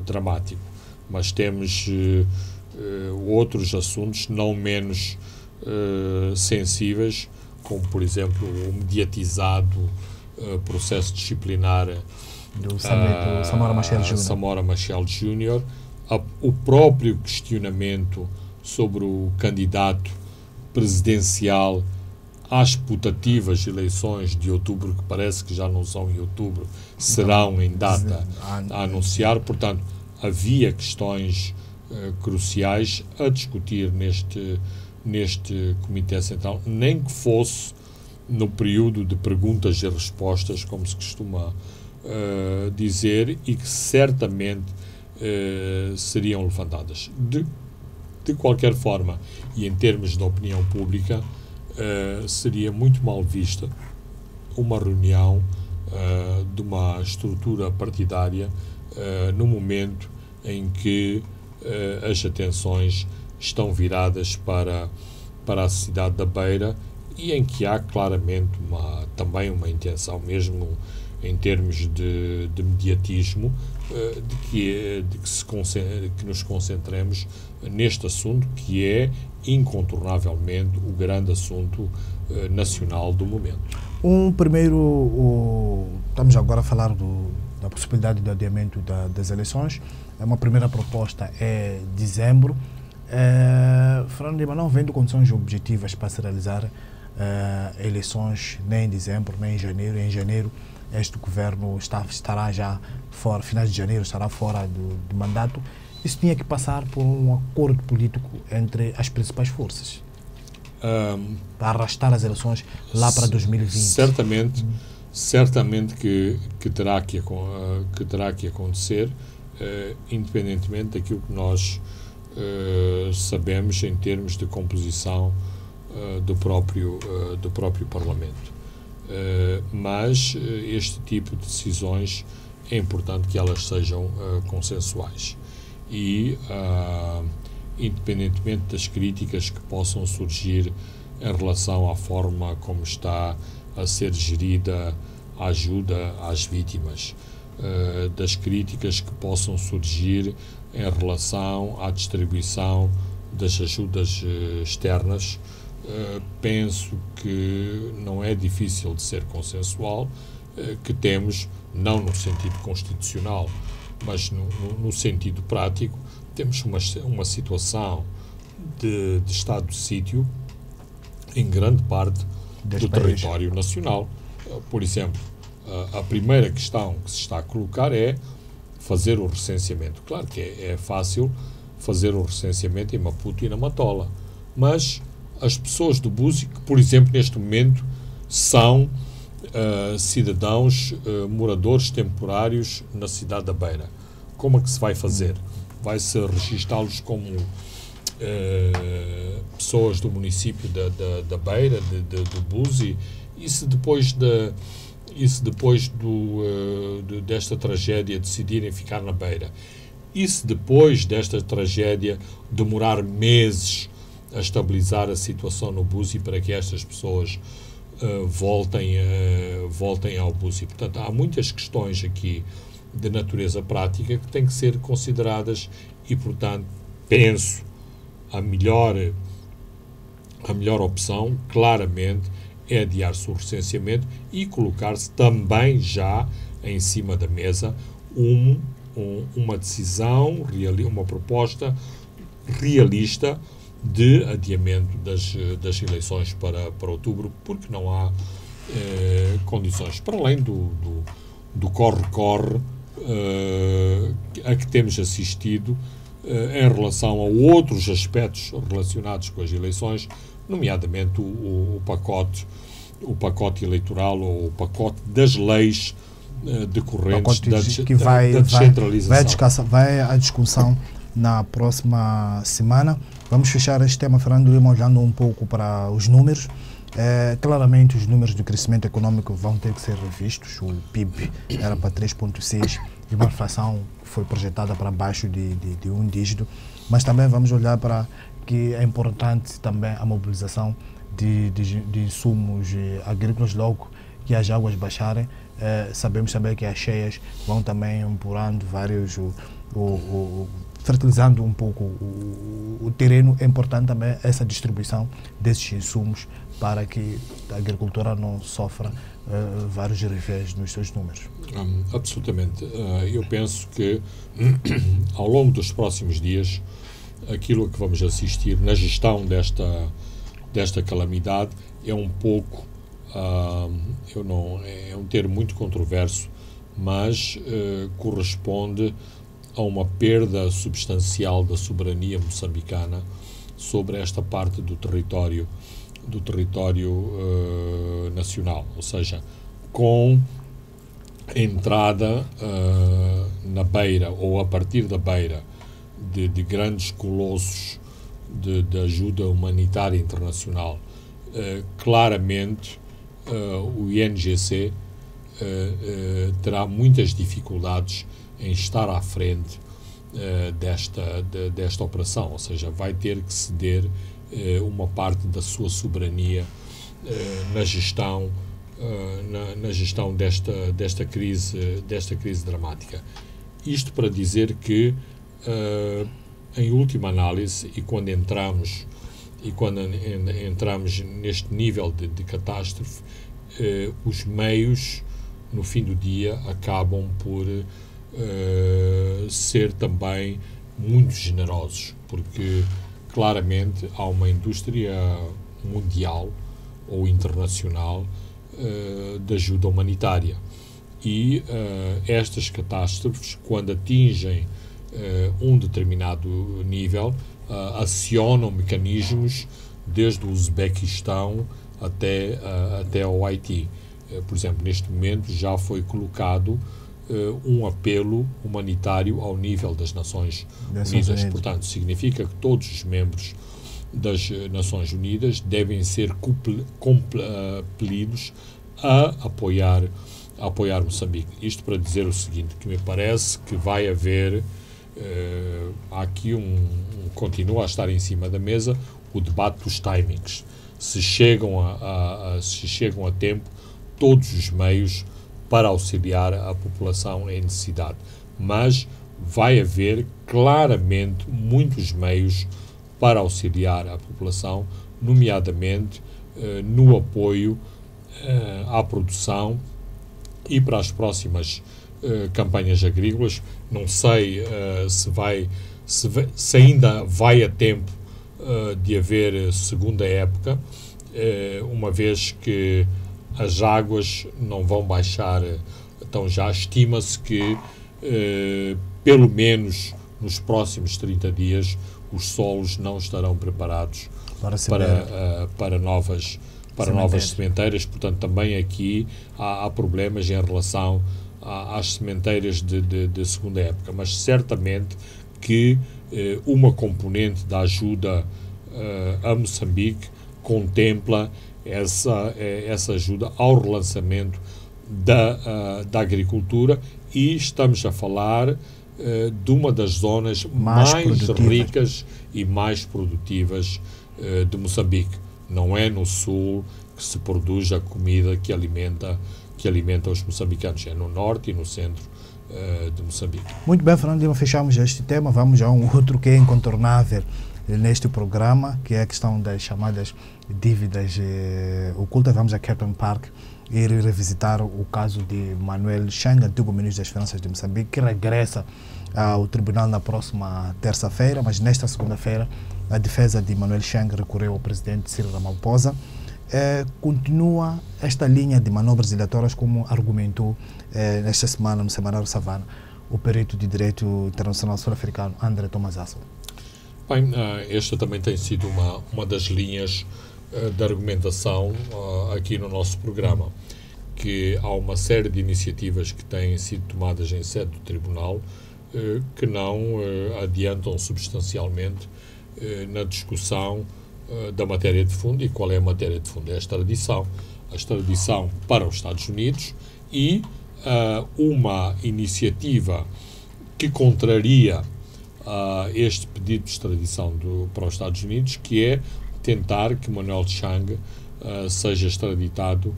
dramático. Mas temos outros assuntos não menos sensíveis, como, por exemplo, o mediatizado processo disciplinar do Samora Machel Júnior, o próprio questionamento sobre o candidato presidencial às putativas eleições de outubro, que parece que já não são em outubro, serão em data a anunciar. Portanto, havia questões cruciais a discutir neste Comitê Central, nem que fosse no período de perguntas e respostas, como se costuma dizer, e que certamente seriam levantadas. De qualquer forma, e em termos de opinião pública, seria muito mal vista uma reunião de uma estrutura partidária no momento em que as atenções estão viradas para a cidade da Beira e em que há claramente também uma intenção, mesmo em termos de mediatismo, de que nos concentremos neste assunto, que é incontornavelmente o grande assunto nacional do momento. Estamos agora a falar da possibilidade de adiamento das eleições. Uma primeira proposta é dezembro. Fernando Lima, não vendo condições objetivas para se realizar eleições nem em dezembro, nem em janeiro. Em janeiro, este governo estará já fora, finais de janeiro, estará fora do mandato. Isso tinha que passar por um acordo político entre as principais forças para arrastar as eleições lá para 2020. Certamente que terá que acontecer, independentemente daquilo que nós sabemos em termos de composição do próprio Parlamento. Mas este tipo de decisões é importante que elas sejam consensuais e, independentemente das críticas que possam surgir em relação à forma como está a ser gerida a ajuda às vítimas, das críticas que possam surgir em relação à distribuição das ajudas externas, penso que não é difícil de ser consensual, que temos, não no sentido constitucional, mas no sentido prático, temos uma situação de estado de sítio em grande parte do território nacional. Por exemplo, a primeira questão que se está a colocar é fazer o recenseamento. Claro que é fácil fazer o recenseamento em Maputo e na Matola, mas as pessoas do Buzi, que, por exemplo, neste momento são cidadãos, moradores temporários na cidade da Beira. Como é que se vai fazer? Vai-se registá-los como pessoas do município da Beira, do Buzi, e se depois desta tragédia decidirem ficar na Beira, e se depois desta tragédia demorar meses a estabilizar a situação no Buzi para que estas pessoas voltem ao Buzi. Portanto, há muitas questões aqui de natureza prática que têm que ser consideradas e, portanto, penso a melhor opção, claramente, é adiar-se o recenseamento e colocar-se também já em cima da mesa uma decisão, uma proposta realista de adiamento das eleições para outubro, porque não há condições, para além do corre-corre a que temos assistido em relação a outros aspectos relacionados com as eleições, nomeadamente o pacote eleitoral ou o pacote das leis decorrentes da descentralização. Vai à discussão na próxima semana. Vamos fechar este tema, Fernando Lima, olhando um pouco para os números. Claramente, os números de crescimento econômico vão ter que ser revistos. O PIB era para 3,6 e uma inflação foi projetada para baixo de um dígito. Mas também vamos olhar para que é importante também a mobilização de insumos agrícolas logo que as águas baixarem. Sabemos também que as cheias vão também empurrando vários, fertilizando um pouco o terreno. É importante também essa distribuição desses insumos para que a agricultura não sofra vários revés nos seus números. Absolutamente. Eu penso que ao longo dos próximos dias aquilo que vamos assistir na gestão desta calamidade é um pouco, é um termo muito controverso, mas corresponde a uma perda substancial da soberania moçambicana sobre esta parte do território nacional, ou seja, com a entrada na beira ou a partir da beira de grandes colossos de ajuda humanitária internacional. Claramente o INGC terá muitas dificuldades em estar à frente desta operação, ou seja, vai ter que ceder uma parte da sua soberania na gestão desta crise dramática. Isto para dizer que, em última análise, e quando entramos neste nível de catástrofe, os meios, no fim do dia, acabam por ser também muito generosos, porque claramente há uma indústria mundial ou internacional de ajuda humanitária e estas catástrofes, quando atingem um determinado nível, acionam mecanismos desde o Uzbequistão até ao Haiti. Por exemplo, neste momento já foi colocado um apelo humanitário ao nível das Nações Unidas. Portanto, significa que todos os membros das Nações Unidas devem ser compelidos a apoiar Moçambique. Isto para dizer o seguinte, que me parece que vai haver, há aqui continua a estar em cima da mesa o debate dos timings. Se chegam a tempo todos os meios para auxiliar a população em necessidade. Mas vai haver claramente muitos meios para auxiliar a população, nomeadamente no apoio à produção e para as próximas campanhas agrícolas. Não sei se ainda vai a tempo de haver segunda época, uma vez que as águas não vão baixar. Então já estima-se que pelo menos nos próximos 30 dias os solos não estarão preparados para para novas sementeiras. Portanto, também aqui há problemas em relação às sementeiras de segunda época, mas certamente que uma componente da ajuda a Moçambique contempla essa ajuda ao relançamento da agricultura, e estamos a falar de uma das zonas mais ricas e mais produtivas de Moçambique. Não é no sul que se produz a comida que alimenta os moçambicanos, é no norte e no centro de Moçambique. Muito bem, Fernando Lima, fechamos este tema. Vamos a um outro que é incontornável neste programa, que é a questão das chamadas dívidas ocultas. Vamos a Captain Park e revisitar o caso de Manuel Chang, antigo ministro das Finanças de Moçambique, que regressa ao tribunal na próxima terça-feira, mas nesta segunda-feira a defesa de Manuel Chang recorreu ao presidente Cyril Ramaphosa. Continua esta linha de manobras dilatórias, como argumentou nesta semana no Semanário Savana o perito de Direito Internacional Sul-Africano André Tomasasso. Bem, esta também tem sido uma das linhas de argumentação aqui no nosso programa, que há uma série de iniciativas que têm sido tomadas em sede do Tribunal que não adiantam substancialmente na discussão da matéria de fundo. E qual é a matéria de fundo? É a extradição. A extradição para os Estados Unidos e uma iniciativa que contraria este pedido de extradição para os Estados Unidos, que é tentar que Manuel Chang seja extraditado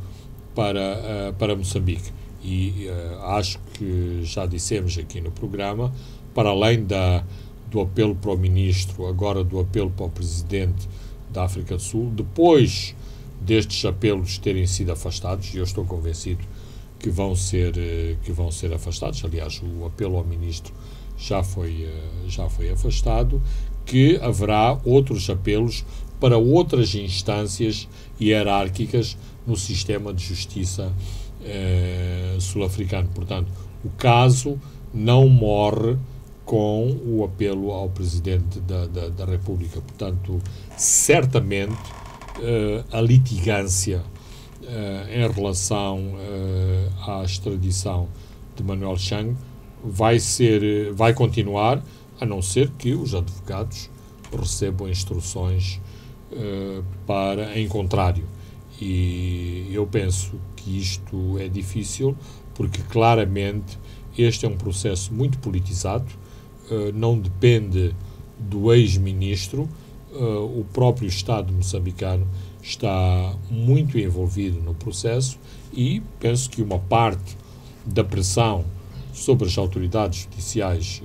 para Moçambique. E acho que já dissemos aqui no programa, para além do apelo para o ministro, agora do apelo para o presidente da África do Sul, depois destes apelos terem sido afastados, e eu estou convencido que vão ser afastados. Aliás, o apelo ao ministro já foi afastado, que haverá outros apelos para outras instâncias hierárquicas no sistema de justiça sul-africano. Portanto, o caso não morre com o apelo ao Presidente da República. Portanto, certamente a litigância em relação à extradição de Manuel Chang vai continuar, a não ser que os advogados recebam instruções em contrário. E eu penso que isto é difícil, porque claramente este é um processo muito politizado, não depende do ex-ministro, o próprio Estado moçambicano está muito envolvido no processo, e penso que uma parte da pressão sobre as autoridades judiciais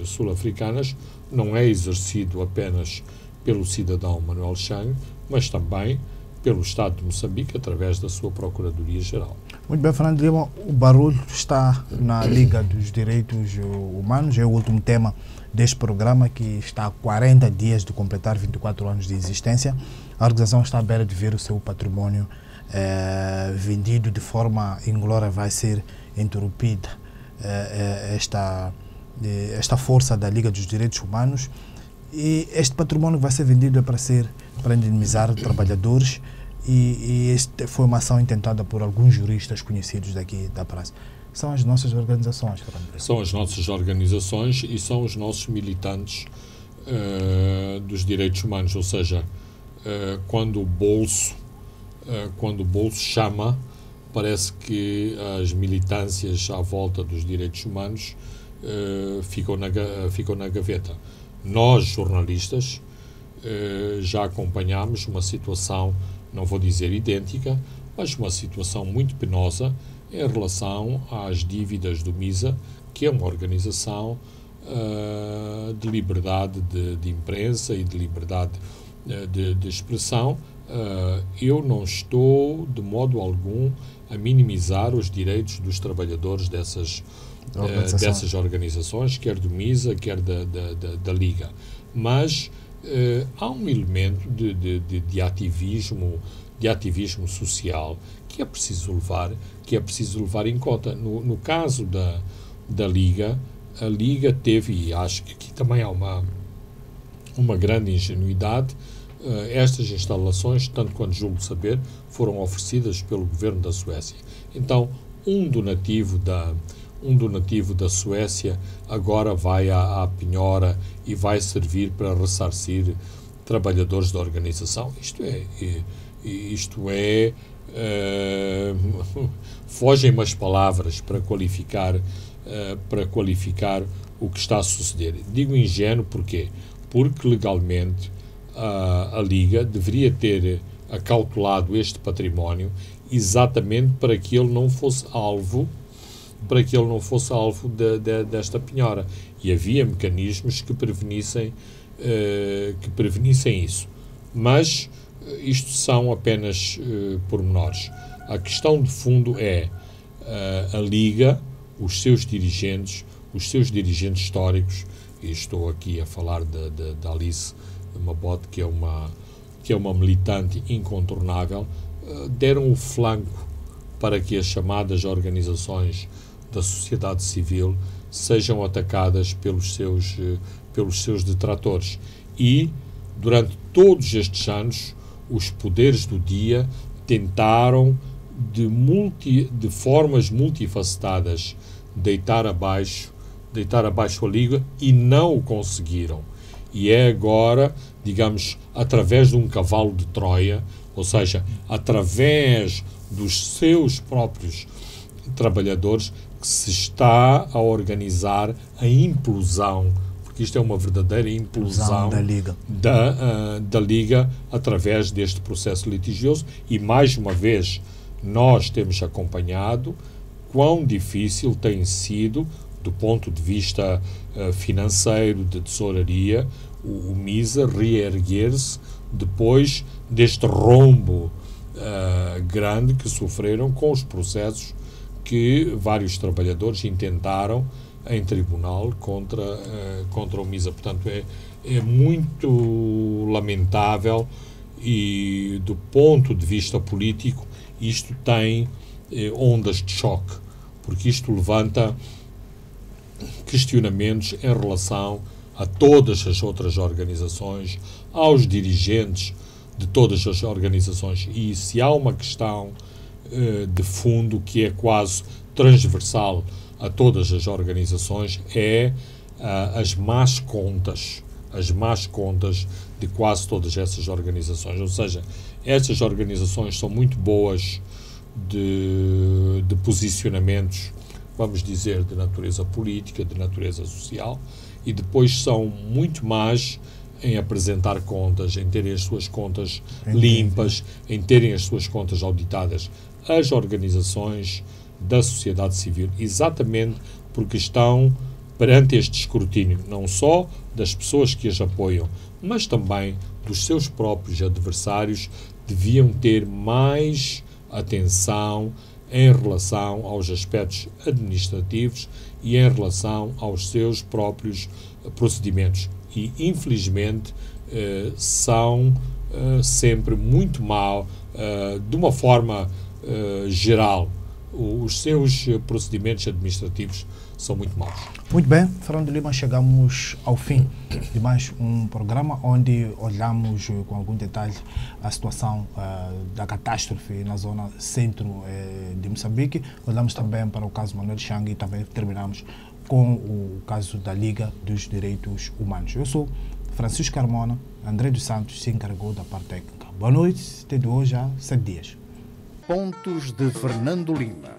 sul-africanas não é exercido apenas pelo cidadão Manuel Chang, mas também pelo Estado de Moçambique, através da sua Procuradoria-Geral. Muito bem, Fernando Lima, o barulho está na Liga dos Direitos Humanos, é o último tema deste programa, que está há 40 dias de completar 24 anos de existência. A organização está à beira de ver o seu património vendido de forma inglória. Vai ser interrompida esta força da Liga dos Direitos Humanos, e este património vai ser vendido para indemnizar trabalhadores, e esta foi uma ação intentada por alguns juristas conhecidos daqui da praça. São as nossas organizações, Fernando. São as nossas organizações e são os nossos militantes dos direitos humanos, ou seja, quando o bolso chama, parece que as militâncias à volta dos direitos humanos ficam na gaveta. Nós, jornalistas, já acompanhámos uma situação, não vou dizer idêntica, mas uma situação muito penosa em relação às dívidas do MISA, que é uma organização de liberdade de imprensa e de liberdade de expressão. Eu não estou, de modo algum, a minimizar os direitos dos trabalhadores dessas organizações, quer do MISA, quer da Liga. Mas há um elemento de ativismo social que é preciso levar em conta. No caso da Liga, a Liga teve, e acho que aqui também há uma grande ingenuidade, estas instalações, tanto quanto julgo saber, foram oferecidas pelo governo da Suécia. Então, um donativo da Suécia agora vai à penhora e vai servir para ressarcir trabalhadores da organização. Fogem-me as palavras para qualificar o que está a suceder. Digo ingênuo porquê? Porque legalmente a Liga deveria ter acautelado este património exatamente para que ele não fosse alvo desta penhora. E havia mecanismos que prevenissem isso. Mas isto são apenas pormenores. A questão de fundo é a Liga, os seus dirigentes históricos, e estou aqui a falar da Alice Mabot, que é uma militante incontornável, deram o flanco para que as chamadas organizações da sociedade civil sejam atacadas pelos seus detratores. E, durante todos estes anos, os poderes do dia tentaram, de formas multifacetadas, deitar abaixo a Liga e não o conseguiram. E é agora, digamos, através de um cavalo de Troia, ou seja, através dos seus próprios trabalhadores, que se está a organizar a implosão, porque isto é uma verdadeira implosão da Liga através deste processo litigioso. E, mais uma vez, nós temos acompanhado quão difícil tem sido, do ponto de vista financeiro, de tesouraria, o MISA reerguer-se depois deste rombo grande que sofreram com os processos que vários trabalhadores intentaram em tribunal contra o MISA. Portanto, é muito lamentável e, do ponto de vista político, isto tem ondas de choque, porque isto levanta questionamentos em relação a todas as outras organizações, aos dirigentes de todas as organizações. E se há uma questão de fundo que é quase transversal a todas as organizações, é as más contas de quase todas essas organizações. Ou seja, essas organizações são muito boas de posicionamentos, vamos dizer, de natureza política, de natureza social, e depois são muito más em apresentar contas, em terem as suas contas limpas, em terem as suas contas auditadas. As organizações da sociedade civil, exatamente porque estão perante este escrutínio, não só das pessoas que as apoiam, mas também dos seus próprios adversários, deviam ter mais atenção em relação aos aspectos administrativos e em relação aos seus próprios procedimentos. E, infelizmente, são sempre muito mal, de uma forma geral, os seus procedimentos administrativos são muito maus. Muito bem, Fernando Lima, chegamos ao fim de mais um programa onde olhamos com algum detalhe a situação da catástrofe na zona centro de Moçambique. Olhamos também para o caso Manuel Chang e também terminamos com o caso da Liga dos Direitos Humanos. Eu sou Francisco Carmona, André dos Santos se encarregou da parte técnica. Boa noite, até de hoje há 7 dias. Pontos de Fernando Lima.